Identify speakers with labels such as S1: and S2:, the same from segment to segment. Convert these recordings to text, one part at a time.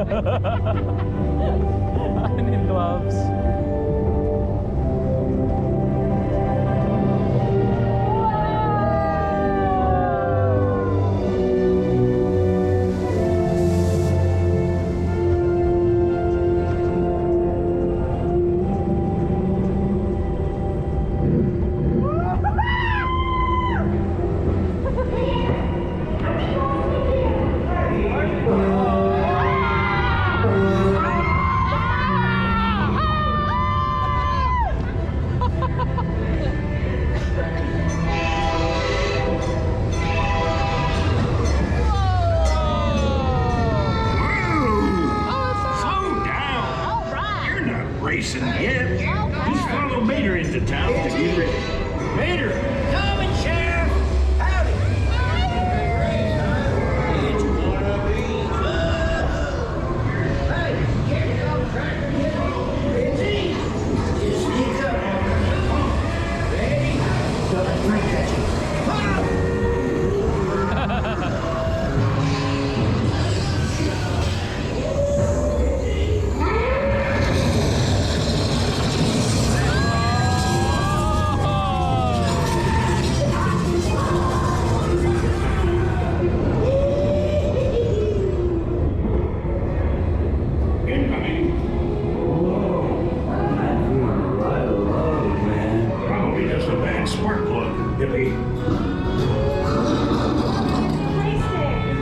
S1: I need gloves.
S2: Racing yet. Just follow Mater into town to get ready. Mater!
S3: Coming, Sheriff! Howdy! It's gonna be fun! Hey, get it on track. It's easy. Just sneak up. Ready? Don't drink at you.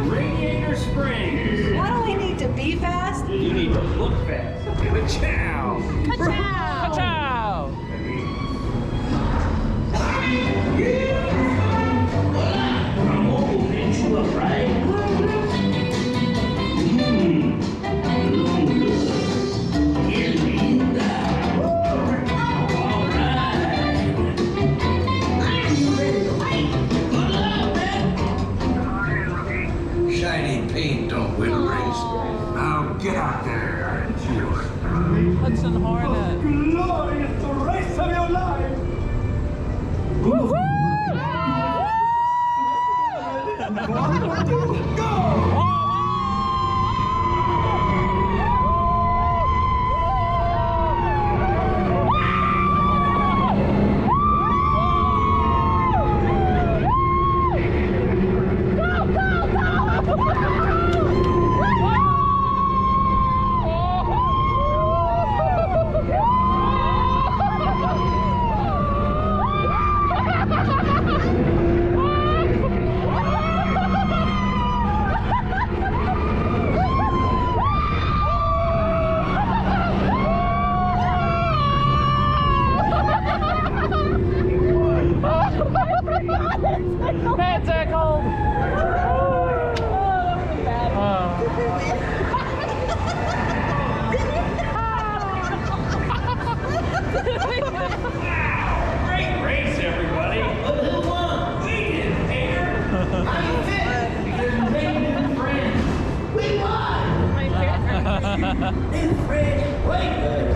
S2: Radiator Springs.
S4: Not only need to be fast,
S2: You need to look fast. Ka-Chow.
S4: Ka-Chow!
S1: Ka-Chow!
S2: I'm old, ain't you up, right? Here we go. All right.
S3: Shiny paint don't win a race. Now get out there and cheer.
S1: Hudson Hornet.
S2: Glorious, the race of your life. Great race, everybody.
S3: But who won?
S2: We did, Hater.
S3: How you fit? Because we made new friends. We won!
S4: My favorite.
S3: New friends. Wait,